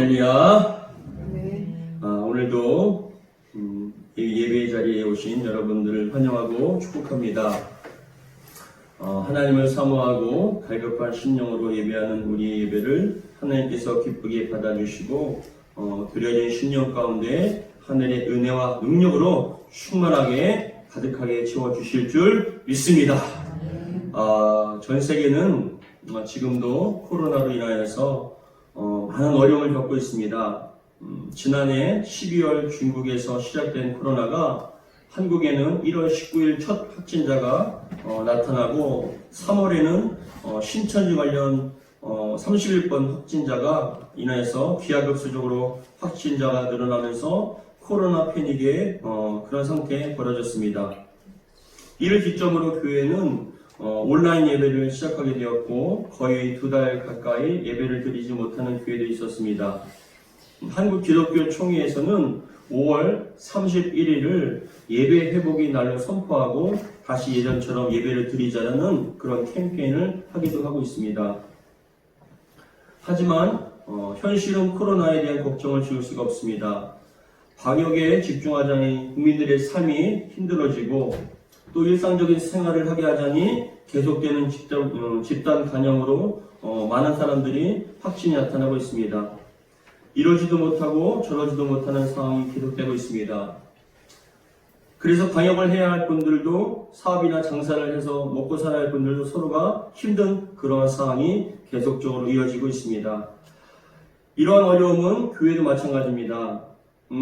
할렐루야. 네. 오늘도 예배 자리에 오신 여러분들을 환영하고 축복합니다. 하나님을 사모하고 갈급한 심령으로 예배하는 우리 예배를 하나님께서 기쁘게 받아주시고 드려진 심령 가운데 하늘의 은혜와 능력으로 충만하게 가득하게 채워주실 줄 믿습니다. 전 세계는 지금도 코로나로 인하여서 많은 어려움을 겪고 있습니다. 지난해 12월 중국에서 시작된 코로나가 한국에는 1월 19일 첫 확진자가 나타나고 3월에는 신천지 관련 31번 확진자가 인하여서 기하급수적으로 확진자가 늘어나면서 코로나 패닉의 그런 상태에 벌어졌습니다. 이를 기점으로 교회는 온라인 예배를 시작하게 되었고 거의 2달 가까이 예배를 드리지 못하는 교회도 있었습니다. 한국 기독교 총회에서는 5월 31일을 예배 회복의 날로 선포하고 다시 예전처럼 예배를 드리자는 그런 캠페인을 하기도 하고 있습니다. 하지만 현실은 코로나에 대한 걱정을 지울 수가 없습니다. 방역에 집중하자니 국민들의 삶이 힘들어지고 또 일상적인 생활을 하게 하자니 계속되는 집단 감염으로 많은 사람들이 확진이 나타나고 있습니다. 이러지도 못하고 저러지도 못하는 상황이 계속되고 있습니다. 그래서 방역을 해야 할 분들도 사업이나 장사를 해서 먹고 살아야 할 분들도 서로가 힘든 그러한 상황이 계속적으로 이어지고 있습니다. 이러한 어려움은 교회도 마찬가지입니다.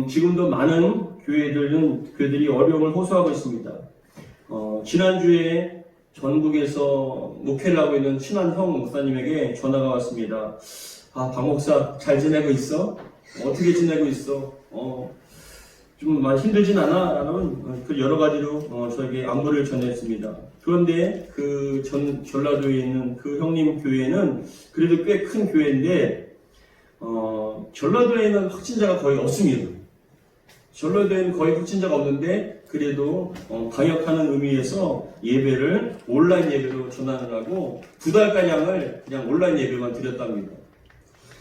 지금도 많은 교회들이 어려움을 호소하고 있습니다. 지난주에 전국에서 목회를 하고 있는 친한 형 목사님에게 전화가 왔습니다. 박 목사 잘 지내고 있어? 어떻게 지내고 있어? 좀 많이 힘들진 않아? 라는 그 여러 가지로 저에게 안부를 전했습니다. 그런데 그 전라도에 있는 그 형님 교회는 그래도 꽤 큰 교회인데 전라도에는 확진자가 거의 없습니다. 전라도에는 거의 확진자가 없는데 그래도 방역하는 의미에서 예배를 온라인 예배로 전환을 하고 2달가량을 그냥 온라인 예배만 드렸답니다.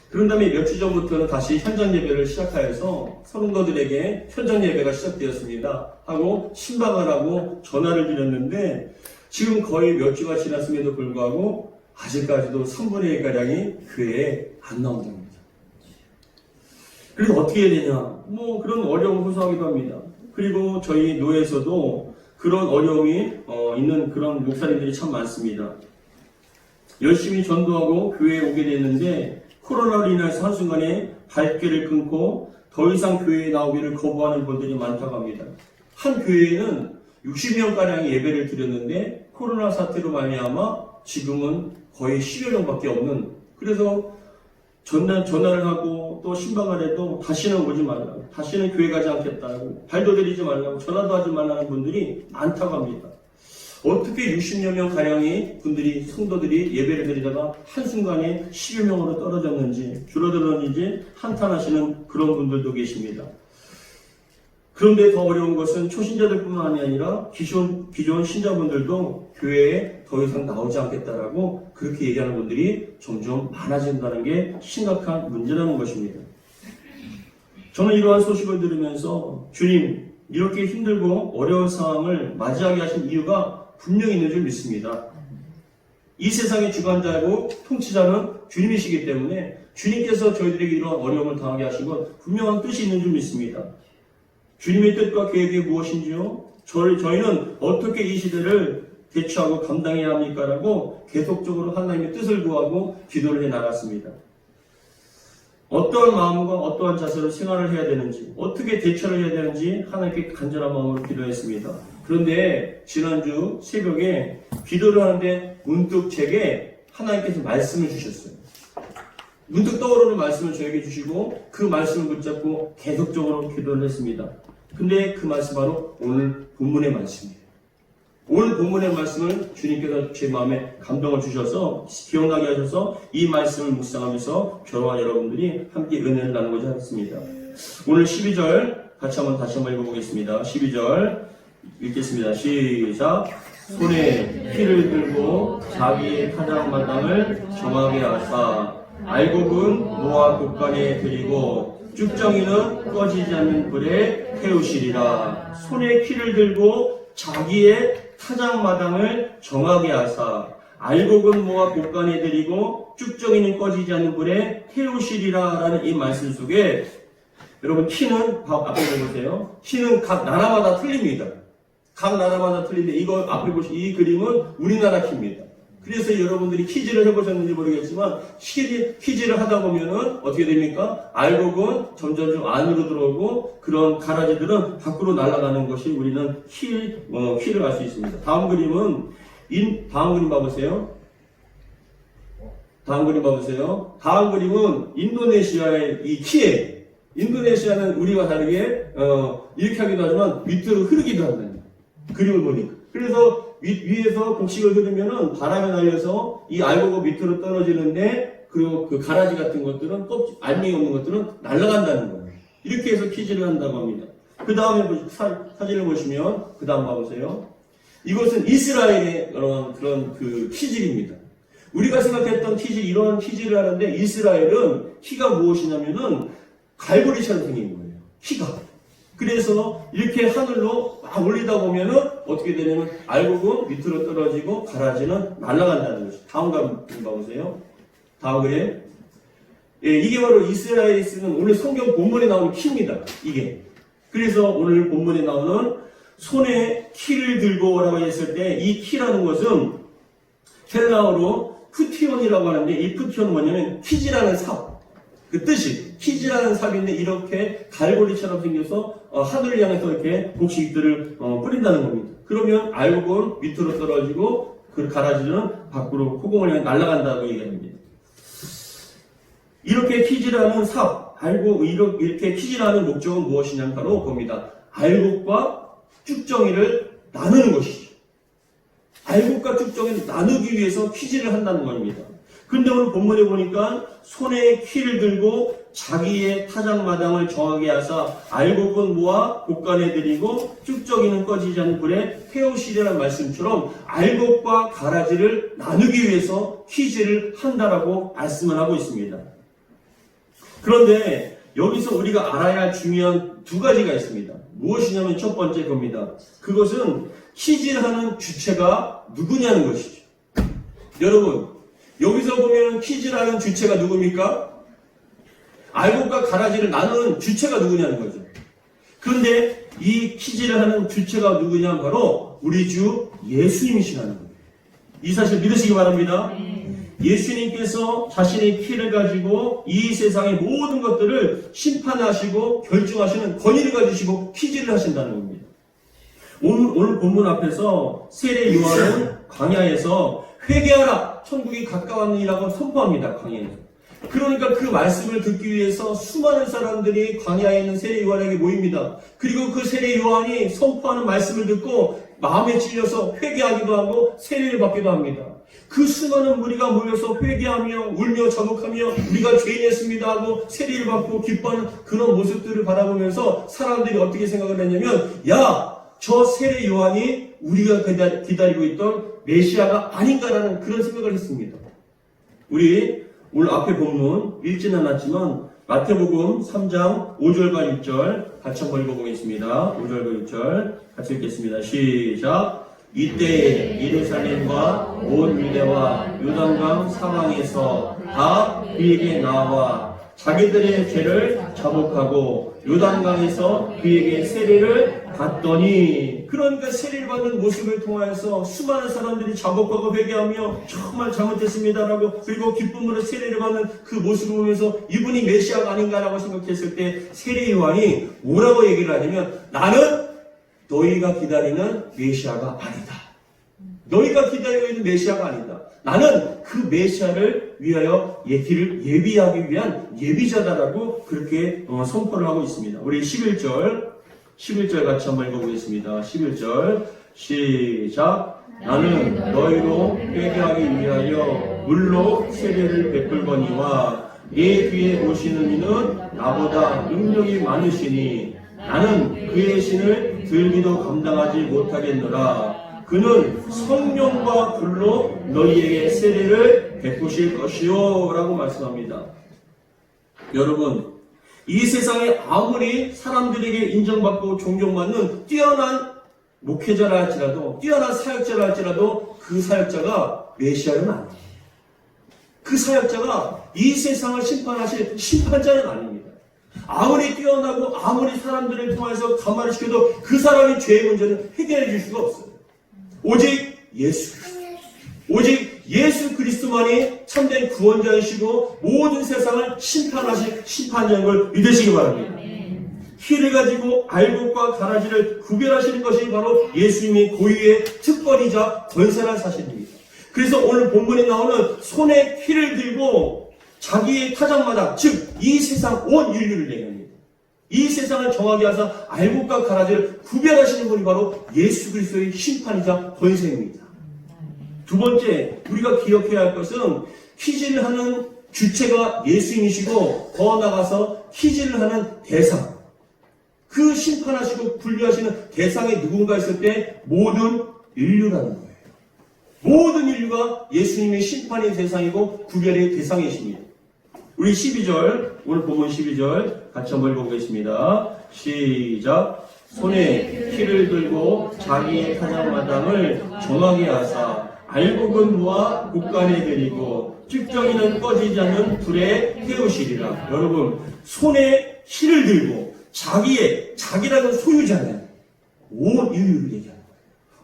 그런 다음에 몇 주 전부터는 다시 현장 예배를 시작하여서 성도들에게 현장 예배가 시작되었습니다. 하고 신방을 하고 전화를 드렸는데 지금 거의 몇 주가 지났음에도 불구하고 아직까지도 3분의 1가량이 교회에 안 나온답니다. 그래서 어떻게 해야 되냐? 그런 어려움을 호소하기도 합니다. 그리고 저희 노회에서도 그런 어려움이 있는 그런 목사님들이 참 많습니다. 열심히 전도하고 교회에 오게 됐는데 코로나로 인해서 한순간에 발길을 끊고 더 이상 교회에 나오기를 거부하는 분들이 많다고 합니다. 한 교회에는 60명가량의 예배를 드렸는데 코로나 사태로 말미암아 지금은 거의 10여 명밖에 없는, 그래서 전화를 하고 또 신방을 해도 다시는 오지 말라고, 다시는 교회 가지 않겠다고, 발도 들이지 말라고, 전화도 하지 말라는 분들이 많다고 합니다. 어떻게 60여 명 가량의 성도들이 예배를 드리다가 한순간에 10여 명으로 떨어졌는지 줄어들었는지 한탄하시는 그런 분들도 계십니다. 그런데 더 어려운 것은 초신자들뿐만이 아니라 기존 신자분들도 교회에 더 이상 나오지 않겠다라고 그렇게 얘기하는 분들이 점점 많아진다는 게 심각한 문제라는 것입니다. 저는 이러한 소식을 들으면서 주님, 이렇게 힘들고 어려운 상황을 맞이하게 하신 이유가 분명히 있는 줄 믿습니다. 이 세상의 주관자이고 통치자는 주님이시기 때문에 주님께서 저희들에게 이러한 어려움을 당하게 하신 건 분명한 뜻이 있는 줄 믿습니다. 주님의 뜻과 계획이 무엇인지요? 저희는 어떻게 이 시대를 대처하고 감당해야 합니까? 라고 계속적으로 하나님의 뜻을 구하고 기도를 해 나갔습니다. 어떠한 마음과 어떠한 자세로 생활을 해야 되는지, 어떻게 대처를 해야 되는지 하나님께 간절한 마음으로 기도했습니다. 그런데 지난주 새벽에 기도를 하는데 문득 제게 하나님께서 말씀을 주셨어요. 문득 떠오르는 말씀을 저에게 주시고 그 말씀을 붙잡고 계속적으로 기도를 했습니다. 근데 그 말씀 바로 오늘 본문의 말씀이에요. 오늘 본문의 말씀을 주님께서 제 마음에 감동을 주셔서 기억나게 하셔서 이 말씀을 묵상하면서 저와 여러분들이 함께 은혜를 나누고자 했습니다. 오늘 12절 다시 한번 읽어보겠습니다. 12절 읽겠습니다. 시작. 손에 피를 들고 자기의 타작마당을 정하게 하사 알곡은 모아 곡간에 들이고 쭉정이는 꺼지지 않는 불에 태우시리라. 손에 키를 들고 자기의 타작마당을 정하게 하사 알곡은 모아 곡간에 들이고 쭉정이는 꺼지지 않는 불에 태우시리라 라는 이 말씀 속에 여러분 키는 앞에 보세요. 키는 각 나라마다 틀립니다. 각 나라마다 틀린데 이거 앞에 보시면 이 그림은 우리나라 키입니다. 그래서 여러분들이 퀴즈를 해보셨는지 모르겠지만 퀴즈를 하다 보면은 어떻게 됩니까? 알곡은 점점 안으로 들어오고 그런 가라지들은 밖으로 날아가는 것이 우리는 키를 알 수 있습니다. 다음 그림 봐보세요. 다음 그림은 인도네시아의 이 키예요. 인도네시아는 우리와 다르게 이렇게 하기도 하지만 밑으로 흐르기도 한다는 그림을 보니까. 그래서 위에서 곡식을 흐르면은 바람에 날려서 이 알곡이 밑으로 떨어지는데 그리고 그 가라지 같은 것들은 알맹이 없는 것들은 날아간다는 거예요. 이렇게 해서 퀴즈를 한다고 합니다. 그 다음에 사진을 보시면 그 다음 봐보세요. 이것은 이스라엘의 그런 그 키질입니다. 우리가 생각했던 이런 키질을 하는데 이스라엘은 키가 무엇이냐면은 갈고리처럼 생긴 거예요. 키가. 그래서 이렇게 하늘로 막 올리다 보면은 어떻게 되냐면 알곡은 밑으로 떨어지고 가라지는 날아간다는 것이. 다음 그림 봐보세요. 다음 그림. 예, 이게 바로 이스라엘이 쓰는 오늘 성경 본문에 나오는 키입니다. 이게. 그래서 오늘 본문에 나오는 손에 키를 들고 라고 했을 때 이 키라는 것은 헬라어로 푸티온이라고 하는데 이 푸티온은 뭐냐면 키지라는 삽. 그 뜻이 키지라는 삽인데 이렇게 갈고리처럼 생겨서 하늘을 향해서 이렇게 곡식들을 뿌린다는 겁니다. 그러면 알곡은 밑으로 떨어지고 그 가라지는 밖으로 포공을 향해 날아간다고 얘기합니다. 이렇게 키지라는 삽, 이렇게 키지라는 목적은 무엇이냐면 바로 봅니다. 알곡과 쭉정이를 나누는 것이죠. 알곡과 쭉정이를 나누기 위해서 키지를 한다는 겁니다. 근데 오늘 본문에 보니까 손에 키를 들고 자기의 타작마당을 정하게 하사 알곡은 모아 곡간에 들이고 쭉정이는 꺼지지 않는 불에 태우시리라는 말씀처럼 알곡과 가라지를 나누기 위해서 키질을 한다라고 말씀을 하고 있습니다. 그런데 여기서 우리가 알아야 할 중요한 두 가지가 있습니다. 무엇이냐면 첫 번째 겁니다. 그것은 키질하는 주체가 누구냐는 것이죠. 여러분 여기서 보면 키질하는 주체가 누굽니까? 알곡과 가라지를 나누는 주체가 누구냐는 거죠. 그런데 이 키질을 하는 주체가 누구냐면 바로 우리 주 예수님이시라는 거예요. 이 사실 믿으시기 바랍니다. 예수님께서 자신의 키를 가지고 이 세상의 모든 것들을 심판하시고 결정하시는 권위를 가지시고 키질을 하신다는 겁니다. 오늘 본문 앞에서 세례 요한은 광야에서 회개하라 천국이 가까웠느니라고 선포합니다. 광야에서. 그러니까 그 말씀을 듣기 위해서 수많은 사람들이 광야에 있는 세례 요한에게 모입니다. 그리고 그 세례 요한이 선포하는 말씀을 듣고 마음에 찔려서 회개하기도 하고 세례를 받기도 합니다. 그 수많은 무리가 모여서 회개하며 울며 자복하며 우리가 죄인이었습니다 하고 세례를 받고 기뻐하는 그런 모습들을 바라보면서 사람들이 어떻게 생각을 했냐면 저 세례 요한이 우리가 기다리고 있던 메시아가 아닌가라는 그런 생각을 했습니다. 우리 오늘 앞에 본문 읽지는 않았지만 마태복음 3장 5절과 6절 같이 한번 읽어보겠습니다. 5절과 6절 같이 읽겠습니다. 시작. 이때 예루살렘과 온 유대와 요단강 사방에서 다 그에게 나와 자기들의 죄를 자복하고 요단강에서 그에게 세례를 받더니, 그러니까 세례를 받는 모습을 통하여서 수많은 사람들이 자복하고 회개하며 정말 잘못했습니다라고 그리고 기쁨으로 세례를 받는 그 모습을 보면서 이분이 메시아가 아닌가라고 생각했을 때 세례 요한이 뭐라고 얘기를 하냐면 나는 너희가 기다리는 메시아가 아니다. 너희가 기다리고 있는 메시아가 아니다. 나는 그 메시아를 위하여 길을 예비하기 위한 예비자다라고 그렇게 선포를 하고 있습니다. 우리 11절 같이 한번 읽어보겠습니다. 11절 시작. 나는 너희로 회개하기 위하여 물로 세례를 베풀거니와 내 뒤에 오시는 이는 나보다 능력이 많으시니 나는 그의 신을 들기도 감당하지 못하겠노라. 그는 성령과 불로 너희에게 세례를 베푸실 것이요 라고 말씀합니다. 여러분, 이 세상에 아무리 사람들에게 인정받고 존경받는 뛰어난 목회자라 할지라도, 뛰어난 사역자라 할지라도 그 사역자가 메시아는 아니에요. 그 사역자가 이 세상을 심판하실 심판자는 아닙니다. 아무리 뛰어나고 아무리 사람들을 통해서 감화를 시켜도 그 사람의 죄의 문제는 해결해 줄 수가 없어요. 오직 예수 그리스도. 오직 예수 그리스도만이 참된 구원자이시고 모든 세상을 심판하실 심판자인 걸 믿으시기 바랍니다. 키를 가지고 알곡과 가라지를 구별하시는 것이 바로 예수님의 고유의 특권이자 권세란 사실입니다. 그래서 오늘 본문에 나오는 손에 키를 들고 자기의 타작마다, 즉 이 세상 온 인류를 얘기합니다. 이 세상을 정하게 하사 알곡과 가라지를 구별하시는 분이 바로 예수 그리스도의 심판이자 권세입니다. 두 번째, 우리가 기억해야 할 것은 키질을 하는 주체가 예수님이시고 더 나아가서 키질을 하는 대상, 그 심판하시고 분류하시는 대상에 누군가 있을 때 모든 인류라는 거예요. 모든 인류가 예수님의 심판의 대상이고 구별의 대상이십니다. 우리 12절, 오늘 본문 12절 같이 한번 읽어보겠습니다. 시작. 손에 키를 들고 자기의 타작마당을 정하게 하사 알곡은 모아 곳간에 들이고 쭉정이는 꺼지지 않는 불에 태우시리라. 여러분, 손에 키를 들고 자기라는 소유자는 온 인류를 얘기하는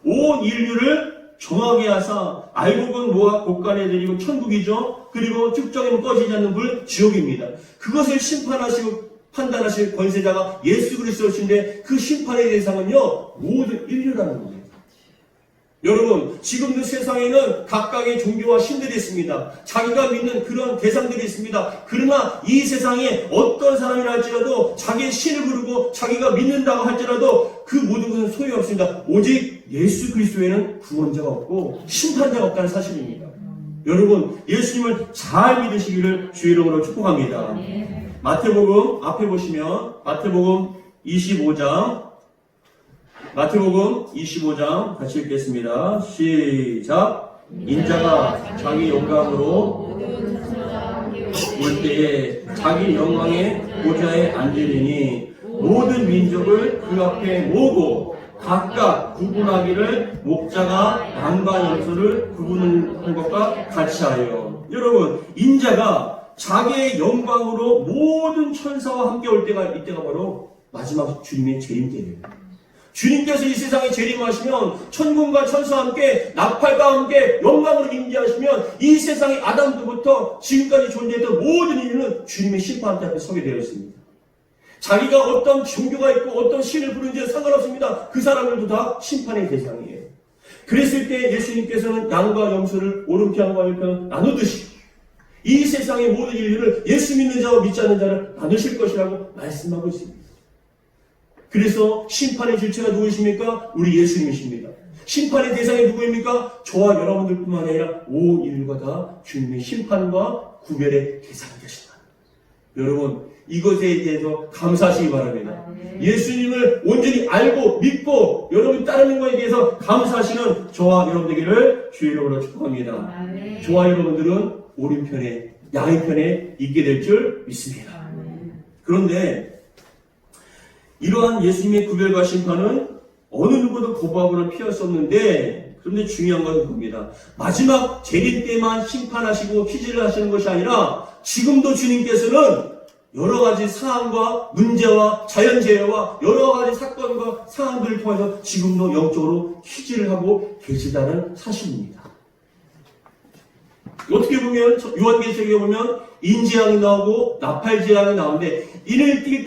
거예요. 온 인류를 정하게 하사 알곡은 모아 곳간에 들이고 천국이죠. 그리고 쭉정이는 꺼지지 않는 불, 지옥입니다. 그것을 심판하시고 판단하실 권세자가 예수 그리스도신데 그 심판의 대상은요 모든 인류라는 겁니다. 여러분, 지금도 세상에는 각각의 종교와 신들이 있습니다. 자기가 믿는 그런 대상들이 있습니다. 그러나 이 세상에 어떤 사람이라 할지라도 자기의 신을 부르고 자기가 믿는다고 할지라도 그 모든 것은 소용없습니다. 오직 예수 그리스도에는 구원자가 없고 심판자가 없다는 사실입니다. 여러분, 예수님을 잘 믿으시기를 주의 이름으로 축복합니다. 마태복음 앞에 보시면 마태복음 25장 같이 읽겠습니다. 시작. 인자가 자기 영광으로 올 때에 자기 영광의 보좌에 앉으리니 모든 민족을 그 앞에 모으고 각각 구분하기를 목자가 양과 염소를 구분한 것과 같이 하여. 여러분, 인자가 자기의 영광으로 모든 천사와 함께 올 때가 이때가 바로 마지막 주님의 재림 때예요. 주님께서 이 세상에 재림하시면 천군과 천사와 함께 나팔과 함께 영광으로 임재하시면 이 세상의 아담부터 지금까지 존재했던 모든 인류는 주님의 심판 앞에 서게 되어 있습니다. 자기가 어떤 종교가 있고 어떤 신을 부르는지는 상관없습니다. 그 사람들도 다 심판의 대상이에요. 그랬을 때 예수님께서는 양과 염소를 오른편과 왼편 나누듯이 이 세상의 모든 인류를 예수 믿는 자와 믿지 않는 자를 나누실 것이라고 말씀하고 있습니다. 그래서 심판의 주체가 누구이십니까? 우리 예수님이십니다. 심판의 대상이 누구입니까? 저와 여러분들뿐만 아니라 온 인류가 다 주님의 심판과 구별의 대상이 되신다. 여러분, 이것에 대해서 감사하시기 바랍니다. 예수님을 온전히 알고 믿고 여러분 따르는 것에 대해서 감사하시는 저와 여러분 되기를 주의 이름으로 축복합니다. 저와 여러분들은 오른편에 양편에 있게 될 줄 믿습니다. 그런데 이러한 예수님의 구별과 심판은 어느 누구도 거부하고는 피할 수 없는데, 그런데 중요한 것은 봅니다. 마지막 재림 때만 심판하시고 키질을 하시는 것이 아니라 지금도 주님께서는 여러 가지 상황과 문제와 자연재해와 여러 가지 사건과 상황들을 통해서 지금도 영적으로 키질을 하고 계시다는 사실입니다. 어떻게 보면 요한계시록에 보면 인재앙이 나오고 나팔재앙이 나오는데 이를 뛸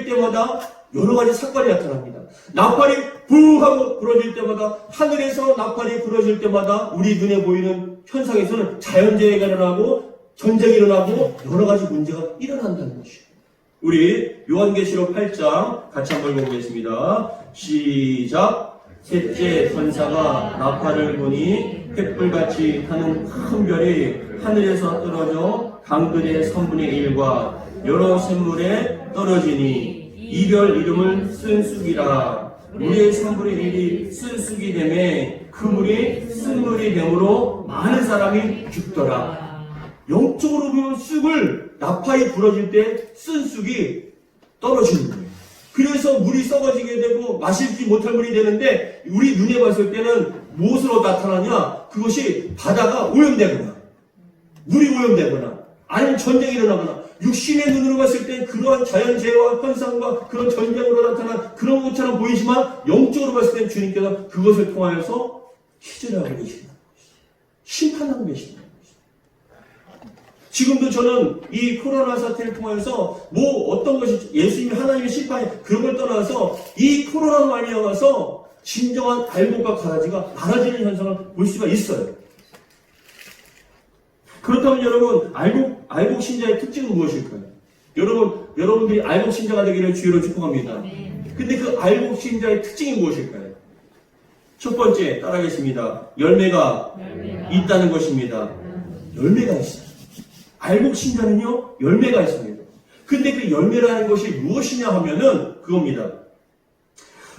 때마다 여러 가지 사건이 나타납니다. 나팔이 부하고 부러질 때마다, 하늘에서 나팔이 부러질 때마다 우리 눈에 보이는 현상에서는 자연재해가 일어나고 전쟁이 일어나고 여러 가지 문제가 일어난다는 것이에요. 우리 요한계시록 8장 같이 한번 읽어보겠습니다. 시작. 셋째 천사가 나팔을 부니 횃불같이 하는 큰 별이 하늘에서 떨어져 강들의 3분의 1과 여러 샘물에 떨어지니 이 별 이름을 쓴 쑥이라. 물의 3분의 1이 쓴 쑥이 되매 그 물이 쓴 물이 되므로 많은 사람이 죽더라. 영적으로 보면 쑥을 나팔이 부러질 때 쓴 쑥이 떨어지는 거예요. 그래서 물이 썩어지게 되고 마시지 못할 물이 되는데 우리 눈에 봤을 때는 무엇으로 나타나냐? 그것이 바다가 오염되거나 물이 오염되거나 아니면 전쟁이 일어나거나 육신의 눈으로 봤을 때 그러한 자연재해와 현상과 그런 전쟁으로 나타난 그런 것처럼 보이지만 영적으로 봤을 때 주님께서 그것을 통하여서 희재를 하고 계신다. 심판하고 계신다. 지금도 저는 이 코로나 사태를 통해서 어떤 것이 예수님이 하나님의 심판이 그런 걸 떠나서 이 코로나로 말미암아서 진정한 알곡과 가라지가 많아지는 현상을 볼 수가 있어요. 그렇다면 여러분 알곡 신자의 특징은 무엇일까요? 여러분들이 알곡 신자가 되기를 주의로 축복합니다. 근데 그 알곡 신자의 특징이 무엇일까요? 첫 번째 따라하겠습니다. 열매가 있다는 것입니다. 열매가 있어요. 알곡 신자는요 열매가 있습니다. 근데 그 열매라는 것이 무엇이냐 하면은 그겁니다.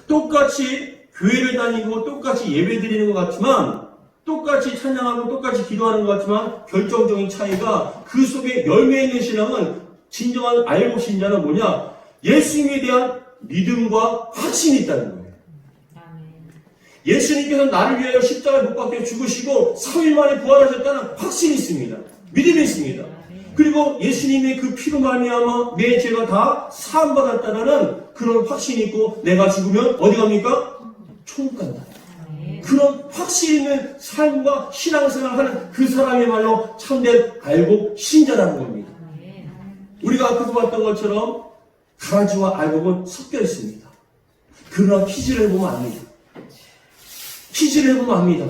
똑같이 교회를 다니고 똑같이 예배 드리는 것 같지만 똑같이 찬양하고 똑같이 기도하는 것 같지만 결정적인 차이가 그 속에 열매 있는 신앙은 진정한 알곡 신자는 뭐냐? 예수님에 대한 믿음과 확신이 있다는 거예요. 예수님께서 나를 위하여 십자가에 못 박혀 죽으시고 3일 만에 부활하셨다는 확신이 있습니다. 믿음이 있습니다. 그리고 예수님의 그 피로 말미암아 내 죄가 다 사함받았다는 그런 확신이 있고 내가 죽으면 어디 갑니까? 천국 간다. 그런 확신 있는 삶과 신앙생활하는 그 사람이야말로 참된 알곡 신자라는 겁니다. 우리가 앞에서 봤던 것처럼 가라지와 알곡은 섞여 있습니다. 그러나 키즈를 해보면 압니다. 키즈를 해보면 압니다.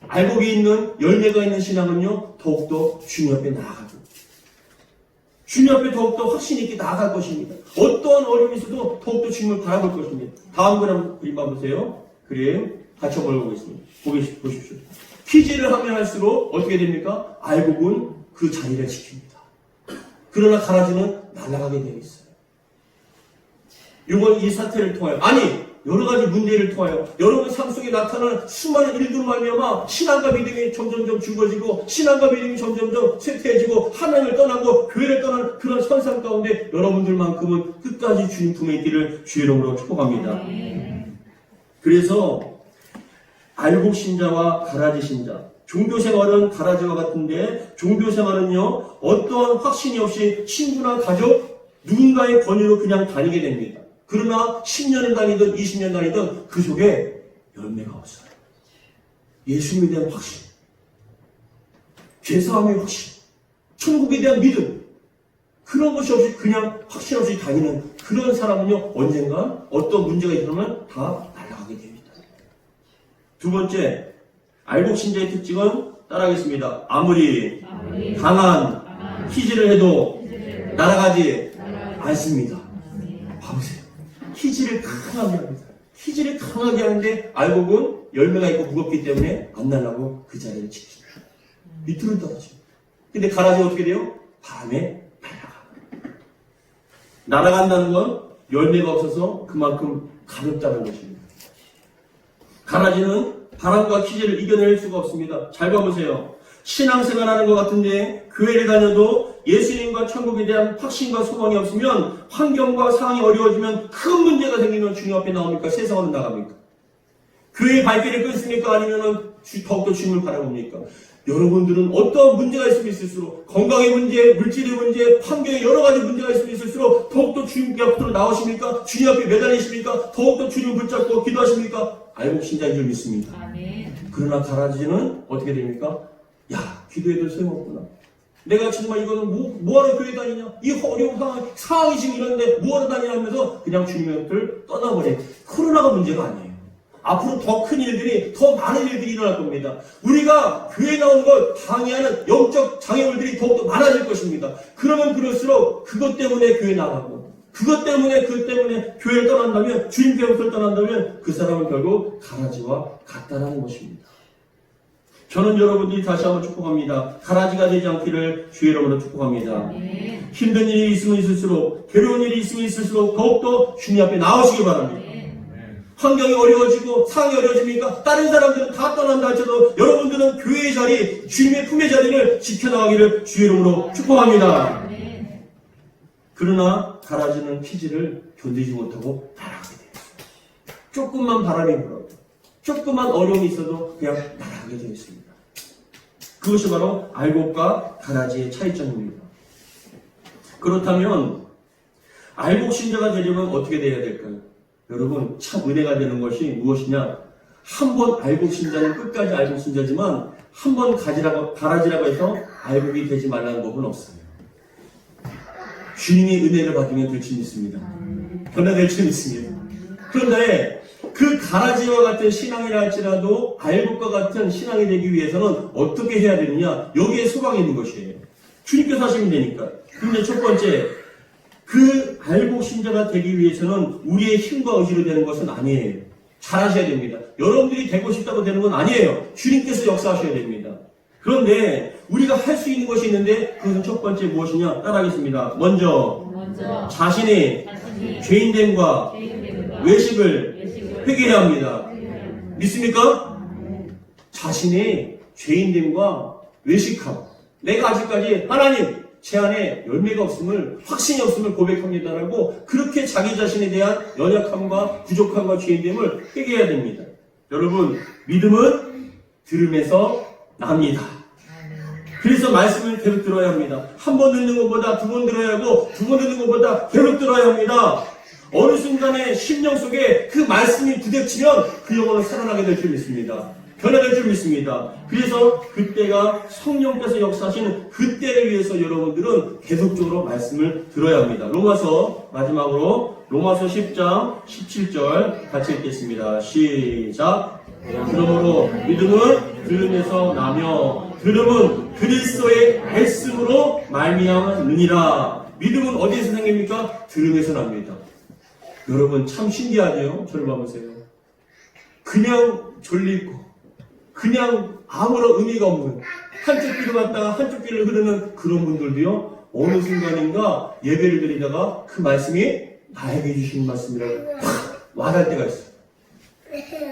알곡이 있는 열매가 있는 신앙은요 더욱더 주님 앞에 나아가고 주님 앞에 더욱더 확신 있게 나아갈 것입니다. 어떠한 어려움이 있어도 더욱더 주님을 바라볼 것입니다. 다음 그림 한번 보세요. 그림 같이 한번 보겠습니다. 보십시오. 키즈를 하면 할수록 어떻게 됩니까? 알곡은 그 자리를 지킵니다. 그러나 가라지는 날아가게 되어 있어요. 이번 이 사태를 통하여 여러 가지 문제를 통하여 여러분 삶 속에 나타나는 수많은 일들로 말미암아 신앙과 믿음이 점점점 죽어지고 신앙과 믿음이 점점점 쇠퇴해지고 하나님을 떠나고 교회를 떠나는 그런 현상 가운데 여러분들만큼은 끝까지 주님 품에 있기를 주의 이름으로 축복합니다. 그래서 알곡 신자와 가라지 신자 종교생활은 가라지와 같은데 종교생활은요 어떠한 확신이 없이 친구나 가족 누군가의 권유로 그냥 다니게 됩니다. 그러나 10년을 다니든 20년 다니든 그 속에 열매가 없어요. 예수님에 대한 확신, 죄사함의 확신, 천국에 대한 믿음 그런 것이 없이 그냥 확신 없이 다니는 그런 사람은요 언젠가 어떤 문제가 있으면 다 날아가게 됩니다. 두 번째 알곡 신자의 특징은 따라하겠습니다. 아무리 강한 키즈를 해도 날아가지 않습니다. 봐보세요. 키즈를 강하게 합니다. 키즈를 강하게 하는데 알곡은 열매가 있고 무겁기 때문에 안 날아가고 그 자리를 지킵니다. 밑으로 떨어집니다. 근데 가라지가 어떻게 돼요? 바람에 날아간다는 건 열매가 없어서 그만큼 가볍다는 것입니다. 가라지는 바람과 키즈를 이겨낼 수가 없습니다. 잘 봐보세요. 신앙생활하는 것 같은데 교회를 다녀도 예수님과 천국에 대한 확신과 소망이 없으면 환경과 상황이 어려워지면 큰 문제가 생기면 주님 앞에 나옵니까? 세상으로 나갑니까? 교회의 발길을 끊습니까? 아니면 더욱더 주님을 바라봅니까? 여러분들은 어떠한 문제가 있으면 있을수록 건강의 문제, 물질의 문제, 환경에 여러 가지 문제가 있으면 있을수록 더욱더 주님 앞으로 나오십니까? 주님 앞에 매달리십니까? 더욱더 주님을 붙잡고 기도하십니까? 알곡 신자인 줄 믿습니다. 아멘. 그러나 가라지는 어떻게 됩니까? 야, 기도해도 소용없구나. 내가 정말 이거는 뭐하러 교회 다니냐? 이 어려운 상황이 지금 이런데 뭐하러 다니냐 하면서 그냥 주님의 옆을 떠나버려요. 코로나가 문제가 아니에요. 앞으로 더 큰 일들이, 더 많은 일들이 일어날 겁니다. 우리가 교회에 나오는 걸 방해하는 영적 장애물들이 더욱더 많아질 것입니다. 그러면 그럴수록 그것 때문에 교회 나가고 그것 때문에 교회를 떠난다면 주님께 옆을 떠난다면 그 사람은 결국 가라지와 같다라는 것입니다. 저는 여러분들이 다시 한번 축복합니다. 가라지가 되지 않기를 주의 이름으로 축복합니다. 힘든 일이 있으면 있을수록 괴로운 일이 있으면 있을수록 더욱더 주님 앞에 나오시기 바랍니다. 환경이 어려워지고 상황이 어려워집니까? 다른 사람들은 다 떠난다 할지라도 여러분들은 교회의 자리, 주님의 품의 자리를 지켜나가기를 주의 이름으로 축복합니다. 그러나 갈아지는 피지를 견디지 못하고 날아가게 되었습니다. 조금만 바람이 불어도, 조금만 어려움이 있어도 그냥 날아가게 되어 있습니다. 그것이 바로 알곡과 가라지의 차이점입니다. 그렇다면 알곡 신자가 되려면 어떻게 되어야 될까요? 여러분, 참 은혜가 되는 것이 무엇이냐? 한 번 알곡 신자는 끝까지 알곡 신자지만 한 번 가라지라고 해서 알곡이 되지 말라는 법은 없어요. 주님이 은혜를 받으면 될 줄 믿습니다. 변화될 줄 믿습니다. 그런데 그 가라지와 같은 신앙이라 할지라도 알곡과 같은 신앙이 되기 위해서는 어떻게 해야 되느냐? 여기에 소망이 있는 것이에요. 주님께서 하시면 되니까. 근데 첫 번째, 그 알곡 신자가 되기 위해서는 우리의 힘과 의지로 되는 것은 아니에요. 잘하셔야 됩니다. 여러분들이 되고 싶다고 되는 건 아니에요. 주님께서 역사하셔야 됩니다. 그런데 우리가 할 수 있는 것이 있는데 그것은 첫 번째 무엇이냐? 따라하겠습니다. 먼저 자신의 죄인됨과 외식을 회개해야 합니다. 믿습니까? 자신의 죄인됨과 외식함. 내가 아직까지 하나님 제 안에 열매가 없음을, 확신이 없음을 고백합니다라고 그렇게 자기 자신에 대한 연약함과 부족함과 죄인됨을 회개해야 됩니다. 여러분, 믿음은 들음에서 납니다. 그래서 말씀을 계속 들어야 합니다. 한 번 듣는 것보다 두 번 들어야 하고 두 번 듣는 것보다 계속 들어야 합니다. 어느 순간에 심령 속에 그 말씀이 부딪히면 그 영혼은 살아나게 될 줄 믿습니다. 변화될 줄 믿습니다. 그래서 그때가 성령께서 역사하시는 그때를 위해서 여러분들은 계속적으로 말씀을 들어야 합니다. 로마서 마지막으로 로마서 10장 17절 같이 읽겠습니다. 시작. 그러므로 믿음은 들음에서 나며 들음은 그리스도의 말씀으로 말미암느니라. 믿음은 어디에서 생깁니까? 들음에서 납니다. 여러분 참 신기하죠? 저를 봐보세요. 그냥 졸리고 그냥 아무런 의미가 없는 한쪽 귀로 갔다가 한쪽 귀를 흐르는 그런 분들도요, 어느 순간인가 예배를 드리다가 그 말씀이 나에게 주신 말씀이라고 확 와닿을 때가 있어요.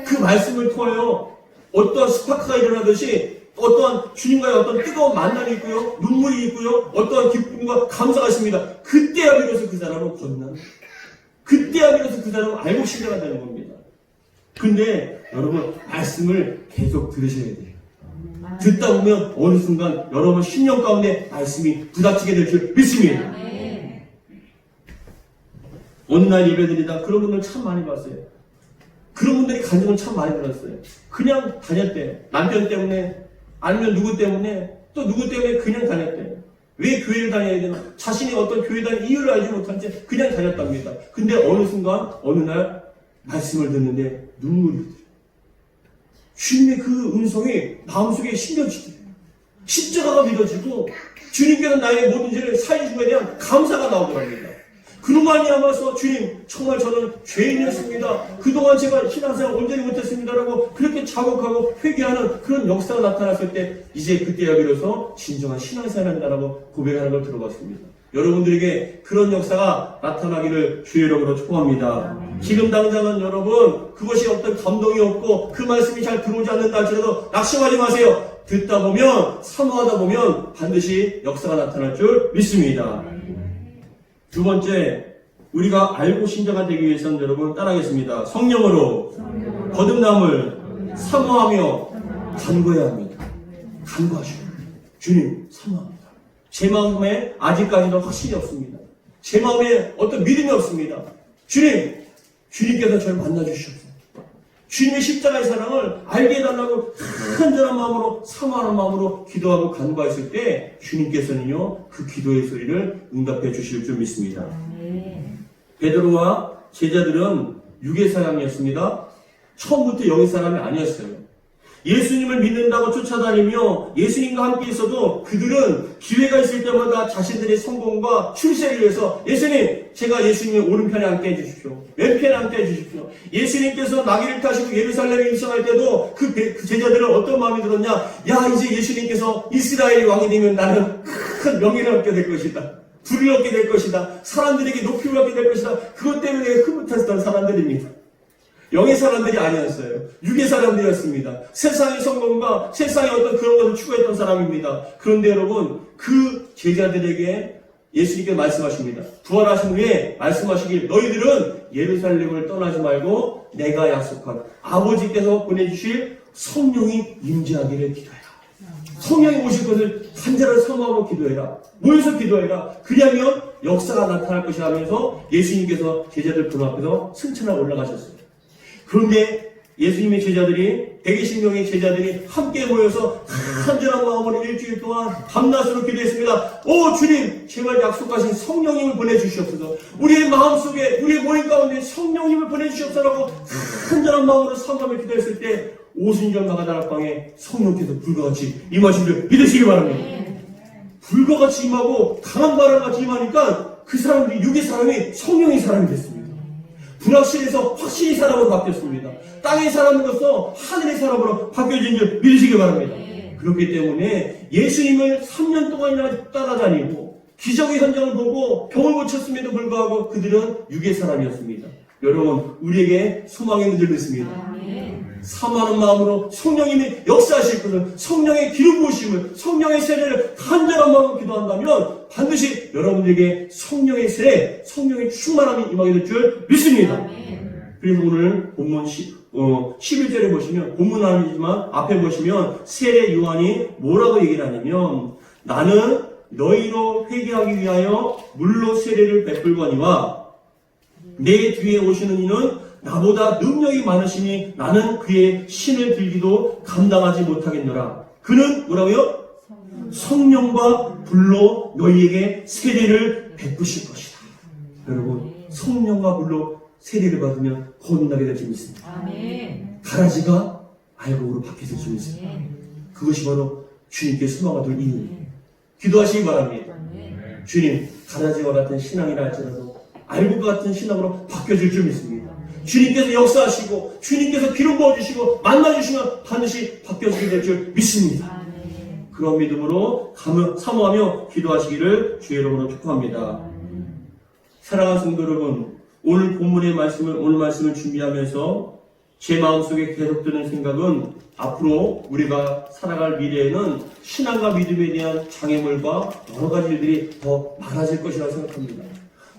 그 말씀을 통하여 어떠한 스파크가 일어나듯이 어떠한 주님과의 어떤 뜨거운 만남이 있고요, 눈물이 있고요, 어떠한 기쁨과 감사가 있습니다. 그때야 비로소 그 사람은 건너는, 그때야 비로소 그 사람은 알고 신자가 되는 겁니다. 근데 여러분 말씀을 계속 들으셔야 돼요. 듣다 보면 어느 순간 여러분 심령 가운데 말씀이 부닥치게 될 줄 믿습니다. 어느 날 예배드리다 그런 분들 참 많이 봤어요. 그런 분들이 간증을 참 많이 들었어요. 그냥 다녔대요. 남편 때문에 아니면 누구 때문에 또 누구 때문에 그냥 다녔대요. 왜 교회를 다녀야 되나? 자신이 어떤 교회 다니는 이유를 알지 못한 채 그냥 다녔답니다. 근데 어느 순간 어느 날 말씀을 듣는데 눈물이 흐르더래요. 주님의 그 음성이 마음속에 심겨지더래요. 십자가가 믿어지고 주님께서 나의 모든 죄를 사해 주심에 대한 감사가 나오더랍니다. 그로 말미암아서 주님 정말 저는 죄인이었습니다. 그동안 제가 신앙생활 온전히 못했습니다라고 그렇게 자복하고 회개하는 그런 역사가 나타났을 때 이제 그때야 비로소 진정한 신앙생활을 한다라고 고백하는 걸 들어봤습니다. 여러분들에게 그런 역사가 나타나기를 주의 이름으로 축복합니다. 지금 당장은 여러분 그것이 어떤 감동이 없고 그 말씀이 잘 들어오지 않는다 할지라도 낙심하지 마세요. 듣다 보면 사모하다 보면 반드시 역사가 나타날 줄 믿습니다. 두 번째, 우리가 알고 신자가 되기 위해서는 여러분 따라하겠습니다. 성령으로 거듭남을 사모하며 간구해야 합니다. 간구하시오. 주님 사모합니다. 제 마음에 아직까지도 확신이 없습니다. 제 마음에 어떤 믿음이 없습니다. 주님께서 저를 만나주시옵소서. 주님의 십자가의 사랑을 알게 해달라고 간절한 마음으로 사모하는 마음으로 기도하고 간구했을 때 주님께서는요 그 기도의 소리를 응답해 주실 줄 믿습니다. 베드로와 제자들은 유괴 사람이었습니다. 처음부터 영의 사람이 아니었어요. 예수님을 믿는다고 쫓아다니며 예수님과 함께 있어도 그들은 기회가 있을 때마다 자신들의 성공과 출세를 위해서 예수님, 제가 예수님의 오른편에 앉게 해주십시오. 왼편에 앉게 해주십시오. 예수님께서 나귀를 타시고 예루살렘에 입성할 때도 그 제자들은 어떤 마음이 들었냐? 야, 이제 예수님께서 이스라엘의 왕이 되면 나는 큰 명예를 얻게 될 것이다. 부를 얻게 될 것이다. 사람들에게 높임을 얻게 될 것이다. 그것 때문에 흐뭇했던 사람들입니다. 영의 사람들이 아니었어요. 육의 사람들이었습니다. 세상의 성공과 세상의 어떤 그런 것을 추구했던 사람입니다. 그런데 여러분, 그 제자들에게 예수님께서 말씀하십니다. 부활하신 후에 말씀하시길, 너희들은 예루살렘을 떠나지 말고 내가 약속한 아버지께서 보내주실 성령이 임재하기를 기도해라. 성령이 오실 것을 간절히 사모하고 기도해라. 모여서 기도해라. 그리하면 역사가 나타날 것이라 하면서 예수님께서 제자들 분 앞에서 승천하고 올라가셨어요. 그런데 예수님의 제자들이 120명의 제자들이 함께 모여서 간절한 마음으로 일주일 동안 밤낮으로 기도했습니다. 오 주님, 제발 약속하신 성령님을 보내주시옵소서. 우리의 마음속에, 우리의 모임 가운데 성령님을 보내주시옵소서라고 간절한 마음으로 사모하며 기도했을 때 오순절 마가다락방에 성령께서 불과같이 임하신 줄 믿으시기 바랍니다. 불과같이 임하고 강한 바람같이 임하니까 그 사람들이, 육의 사람이 성령의 사람이 됐습니다. 불확실해서 확실히 사람으로 바뀌었습니다. 땅의 사람으로서 하늘의 사람으로 바뀌어진 줄 믿으시기 바랍니다. 그렇기 때문에 예수님을 3년 동안이나 따라다니고 기적의 현장을 보고 병을 고쳤음에도 불구하고 그들은 육의 사람이었습니다. 여러분, 우리에게 소망이 있는 줄 믿습니다. 사모하는 마음으로 성령님이 역사하실 것을, 성령의 기름 부으심을, 성령의 세례를 간절한 마음으로 기도한다면 반드시 여러분들에게 성령의 세례, 성령의 충만함이 임하게 될 줄 믿습니다. 그래서 오늘 본문 11절에 보시면, 본문은 아니지만 앞에 보시면 세례 요한이 뭐라고 얘기를 하냐면, 나는 너희로 회개하기 위하여 물로 세례를 베풀거니와 내 뒤에 오시는 이는 나보다 능력이 많으시니 나는 그의 신을 들기도 감당하지 못하겠노라. 그는 뭐라고요? 성령과 불로 너희에게 세례를 베푸실 것이다. 여러분, 성령과 불로 세례를 받으면 거듭나게 될 줄 믿습니다. 가라지가 알곡으로 바뀌어질 줄 믿습니다. 그것이 바로 주님께 소망을 둘 이유입니다. 기도하시기 바랍니다. 주님, 가라지와 같은 신앙이라 할지라도 알곡과 같은 신앙으로 바뀌어질 줄 믿습니다. 주님께서 역사하시고 주님께서 기름 부어주시고 만나주시면 반드시 바뀌어지게 될 줄 믿습니다. 그런 믿음으로 사모하며 기도하시기를 주의 이름으로 축복합니다. 사랑하는 성도 여러분, 오늘 본문의 말씀을 준비하면서 제 마음속에 계속 드는 생각은 앞으로 우리가 살아갈 미래에는 신앙과 믿음에 대한 장애물과 여러 가지 일들이 더 많아질 것이라고 생각합니다.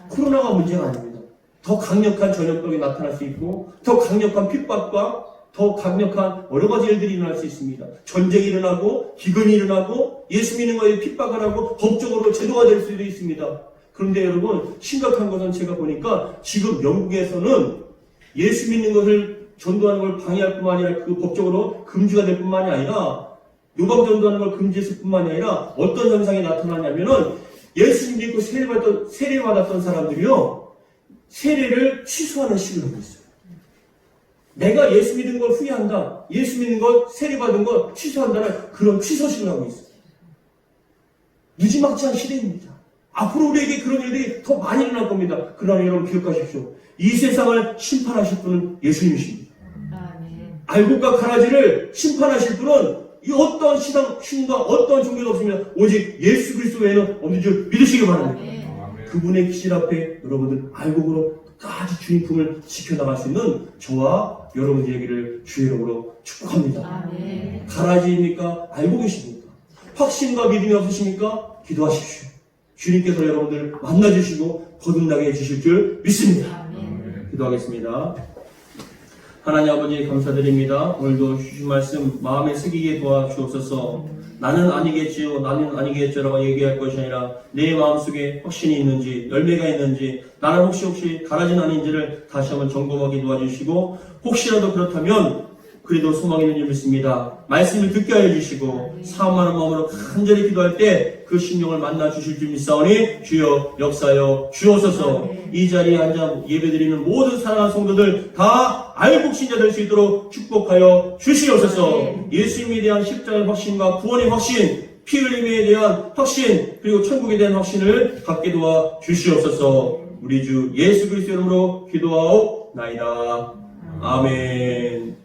코로나가 문제가 아닙니다. 더 강력한 전염병이 나타날 수 있고 더 강력한 핍박과 더 강력한 여러 가지 일들이 일어날 수 있습니다. 전쟁이 일어나고 기근이 일어나고 예수 믿는 것에 핍박을 하고 법적으로 제도가 될 수도 있습니다. 그런데 여러분, 심각한 것은 제가 보니까 지금 영국에서는 예수 믿는 것을 전도하는 걸 방해할 뿐만 아니라 그 법적으로 금지가 될 뿐만이 아니라 요방 전도하는 걸 금지했을 뿐만이 아니라 어떤 현상이 나타나냐면은 예수님 믿고 세례받았던 사람들이요, 세례를 취소하는 식으로 하고 있어요. 내가 예수 믿은 걸 후회한다, 예수 믿는 걸 세례받은 걸 취소한다는 그런 취소식을 하고 있어요. 무지막지한 시대입니다. 앞으로 우리에게 그런 일들이 더 많이 일어날 겁니다. 그러나 여러분 기억하십시오. 이 세상을 심판하실 분은 예수님이십니다. 알곡과 가라지를 심판하실 분은 이 어떤 신과 어떤 종교도 없습니다. 오직 예수 그리스도 외에는 없는 줄 믿으시기 바랍니다. 그분의 기실 앞에 여러분들 알곡으로 끝까지 주님 품을 지켜나갈 수 있는 저와 여러분들 얘기를 주의 이름으로 축복합니다. 가라지입니까? 알곡이십니까? 확신과 믿음이 없으십니까? 기도하십시오. 주님께서 여러분들 만나주시고 거듭나게 해주실 줄 믿습니다. 기도하겠습니다. 하나님 아버지 감사드립니다. 오늘도 주신 말씀 마음에 새기게 도와주옵소서. 나는 아니겠지요, 나는 아니겠죠라고 얘기할 것이 아니라 내 마음속에 확신이 있는지, 열매가 있는지, 나는 혹시 가라진 아닌지를 다시 한번 점검하게 도와주시고, 혹시라도 그렇다면 그래도 소망이 있는 줄 믿습니다. 말씀을 듣게 하여 주시고 사모하는 마음으로 간절히 기도할 때 그 심령을 만나 주실 줄 믿사오니 주여 역사하여 주옵소서. 이 자리에 앉아 예배드리는 모든 사랑하는 성도들 다 알곡 신자 될 수 있도록 축복하여 주시옵소서. 예수님에 대한 십자가의 확신과 구원의 확신, 피 흘림에 대한 확신, 그리고 천국에 대한 확신을 갖게 도와 주시옵소서. 우리 주 예수 그리스도 이름으로 기도하옵나이다. 아멘.